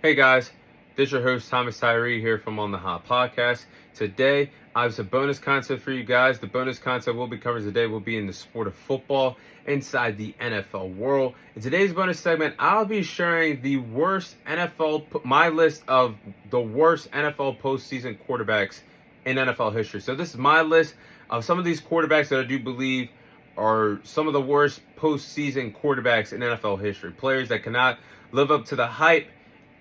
Hey guys, this is your host Thomas Tyree here from On the Hot Podcast. Today, I have some bonus content for you guys. The bonus content we'll be covering today will be in the sport of football inside the NFL world. In today's bonus segment, I'll be sharing my list of the worst NFL postseason quarterbacks in NFL history. So this is my list of some of these quarterbacks that I do believe are some of the worst postseason quarterbacks in NFL history. Players that cannot live up to the hype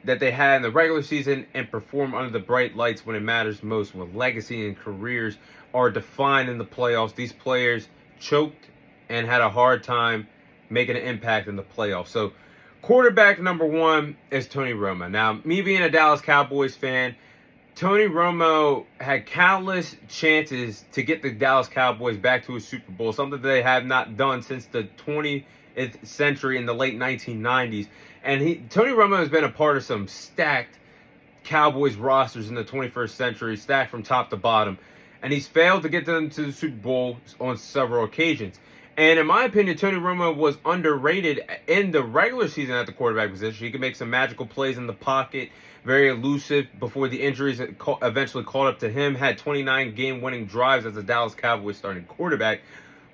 that they had in the regular season and perform under the bright lights when it matters most, when legacy and careers are defined in the playoffs. These players choked and had a hard time making an impact in the playoffs. So quarterback number one is Tony Romo. Now, me being a Dallas Cowboys fan, Tony Romo had countless chances to get the Dallas Cowboys back to a Super Bowl, something they have not done since the 20th century in the late 1990s. And Tony Romo has been a part of some stacked Cowboys rosters in the 21st century, stacked from top to bottom. And he's failed to get them to the Super Bowl on several occasions. And in my opinion, Tony Romo was underrated in the regular season at the quarterback position. He could make some magical plays in the pocket, very elusive before the injuries eventually caught up to him. Had 29 game-winning drives as a Dallas Cowboys starting quarterback.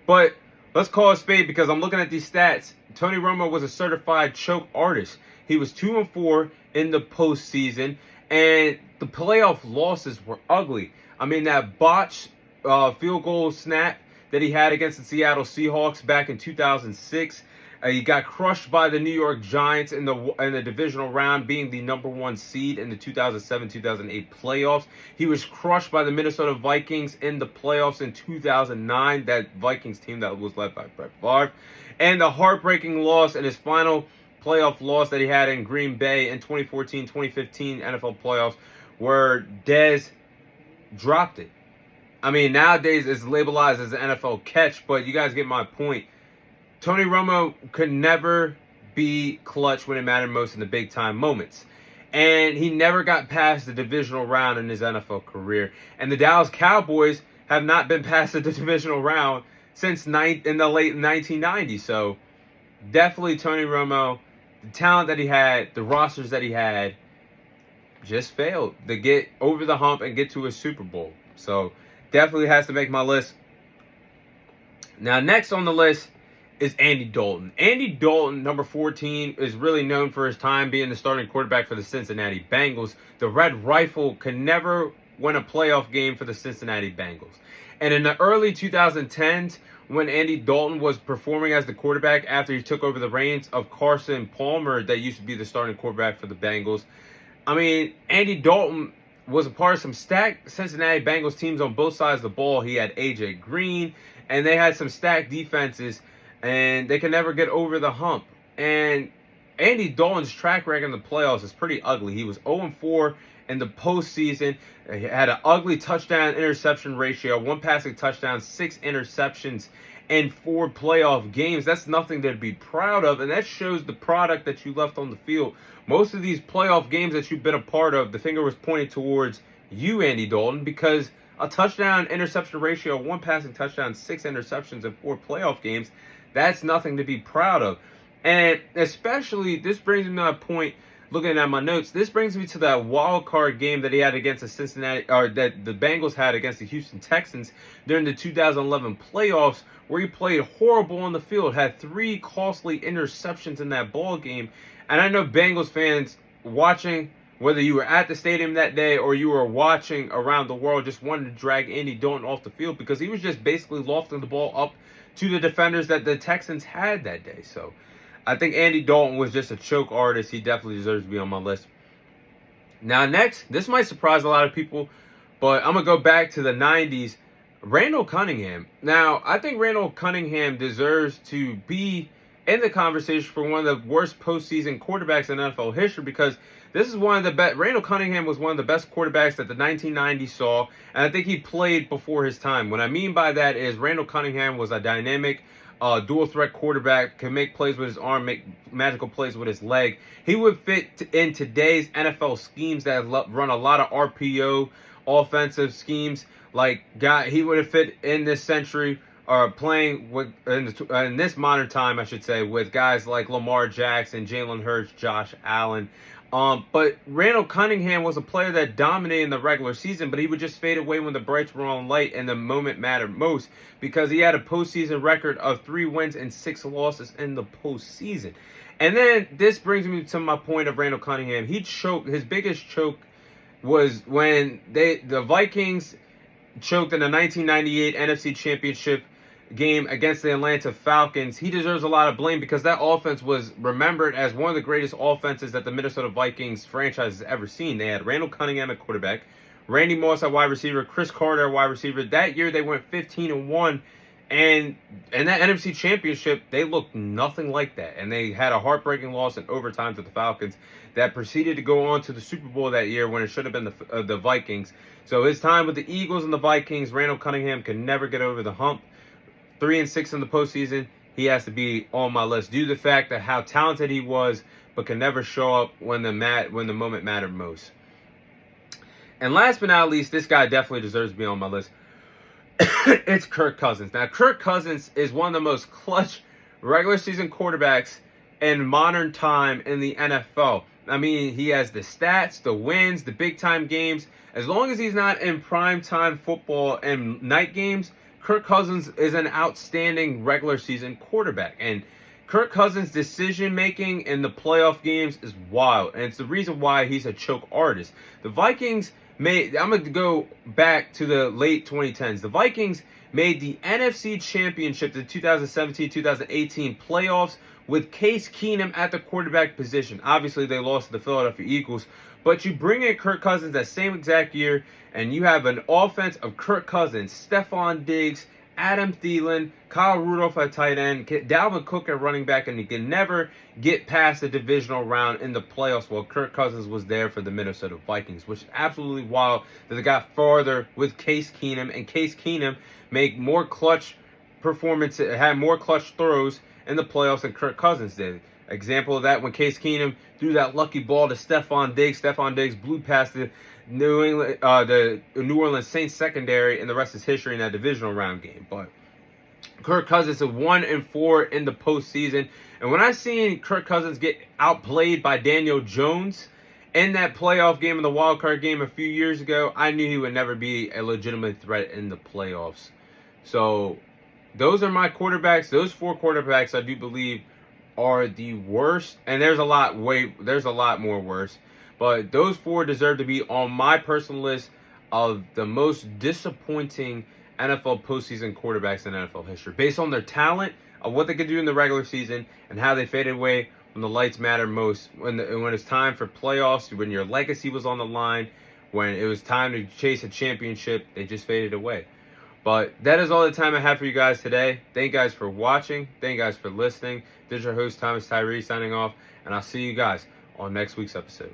But let's call it a spade because I'm looking at these stats. Tony Romo was a certified choke artist. He was 2-4 in the postseason, and the playoff losses were ugly. I mean, that botched field goal snap that he had against the Seattle Seahawks back in 2006. He got crushed by the New York Giants in the divisional round, being the number one seed in the 2007-2008 playoffs. He was crushed by the Minnesota Vikings in the playoffs in 2009, that Vikings team that was led by Brett Favre. And the heartbreaking loss in his final playoff loss that he had in Green Bay in 2014-2015 NFL playoffs, where Dez dropped it. I mean, nowadays it's labeled as an NFL catch, but you guys get my point. Tony Romo could never be clutch when it mattered most in the big-time moments. And he never got past the divisional round in his NFL career. And the Dallas Cowboys have not been past the divisional round since in the late 1990s. So definitely Tony Romo, the talent that he had, the rosters that he had, just failed to get over the hump and get to a Super Bowl. So definitely has to make my list. Now, next on the list is Andy Dalton. Andy Dalton, number 14, is really known for his time being the starting quarterback for the Cincinnati Bengals. The Red Rifle could never win a playoff game for the Cincinnati Bengals. And in the early 2010s, when Andy Dalton was performing as the quarterback after he took over the reins of Carson Palmer that used to be the starting quarterback for the Bengals, I mean, Andy Dalton was a part of some stacked Cincinnati Bengals teams on both sides of the ball. He had A.J. Green, and they had some stacked defenses, and they can never get over the hump. And Andy Dalton's track record in the playoffs is pretty ugly. He was 0-4 in the postseason. He had an ugly touchdown-interception ratio, 1 passing touchdown, 6 interceptions in 4 playoff games. That's nothing to be proud of, and that shows the product that you left on the field. Most of these playoff games that you've been a part of, the finger was pointed towards you, Andy Dalton, because a touchdown-interception ratio, 1 passing touchdown, 6 interceptions in 4 playoff games, that's nothing to be proud of. And especially, this brings me to my point, looking at my notes, this brings me to that wild card game that he had against that the Bengals had against the Houston Texans during the 2011 playoffs, where he played horrible on the field, had 3 costly interceptions in that ball game. And I know Bengals fans watching, whether you were at the stadium that day or you were watching around the world, just wanted to drag Andy Dalton off the field because he was just basically lofting the ball up to the defenders that the Texans had that day. So I think Andy Dalton was just a choke artist. He definitely deserves to be on my list. Now, next, this might surprise a lot of people, but I'm going to go back to the 90s. Randall Cunningham. Now, I think Randall Cunningham deserves to be in the conversation for one of the worst postseason quarterbacks in NFL history because this is one of the best. Randall Cunningham was one of the best quarterbacks that the 1990s saw, and I think he played before his time. What I mean by that is Randall Cunningham was a dynamic dual threat quarterback, can make plays with his arm, make magical plays with his leg. He would fit in today's NFL schemes that run a lot of RPO offensive schemes. He would have fit in this century are playing with in this modern time, I should say, with guys like Lamar Jackson, Jalen Hurts, Josh Allen. But Randall Cunningham was a player that dominated in the regular season, but he would just fade away when the brights were on light and the moment mattered most, because he had a postseason record of 3 wins and 6 losses in the postseason. And then this brings me to my point of Randall Cunningham. He choked. His biggest choke was when the Vikings choked in the 1998 NFC Championship game against the Atlanta Falcons. He deserves a lot of blame because that offense was remembered as one of the greatest offenses that the Minnesota Vikings franchise has ever seen. They had Randall Cunningham at quarterback, Randy Moss at wide receiver, Chris Carter at wide receiver. That year they went 15-1, and in that NFC Championship they looked nothing like that, and they had a heartbreaking loss in overtime to the Falcons that proceeded to go on to the Super Bowl that year when it should have been the Vikings. So his time with the Eagles and the Vikings, Randall Cunningham could never get over the hump. 3-6 in the postseason, he has to be on my list due to the fact that how talented he was, but can never show up when the moment mattered most. And last but not least, this guy definitely deserves to be on my list. It's Kirk Cousins. Now, Kirk Cousins is one of the most clutch regular season quarterbacks in modern time in the NFL. I mean, he has the stats, the wins, the big time games. As long as he's not in prime time football and night games, Kirk Cousins is an outstanding regular season quarterback. And Kirk Cousins' decision-making in the playoff games is wild. And it's the reason why he's a choke artist. The Vikings I'm going to go back to the late 2010s. The Vikings made the NFC Championship, the 2017-2018 playoffs, with Case Keenum at the quarterback position. Obviously, they lost to the Philadelphia Eagles. But you bring in Kirk Cousins that same exact year, and you have an offense of Kirk Cousins, Stephon Diggs, Adam Thielen, Kyle Rudolph at tight end, Dalvin Cook at running back, and you can never get past the divisional round in the playoffs while Kirk Cousins was there for the Minnesota Vikings, which is absolutely wild that they got farther with Case Keenum, and Case Keenum made more clutch performances, had more clutch throws in the playoffs than Kirk Cousins did. Example of that when Case Keenum threw that lucky ball to Stephon Diggs. Stephon Diggs blew past the New Orleans Saints secondary, and the rest is history in that divisional round game. But Kirk Cousins is 1-4 in the postseason, and when I seen Kirk Cousins get outplayed by Daniel Jones in that playoff game in the wild card game a few years ago, I knew he would never be a legitimate threat in the playoffs. So those are my quarterbacks. Those 4 quarterbacks I do believe are the worst, and there's a lot more worse, but those 4 deserve to be on my personal list of the most disappointing NFL postseason quarterbacks in NFL history, based on their talent, of what they could do in the regular season, and how they faded away when the lights matter most, when it's time for playoffs, when your legacy was on the line, when it was time to chase a championship. They just faded away. But that is all the time I have for you guys today. Thank you guys for watching. Thank you guys for listening. This is your host, Thomas Tyree, signing off. And I'll see you guys on next week's episode.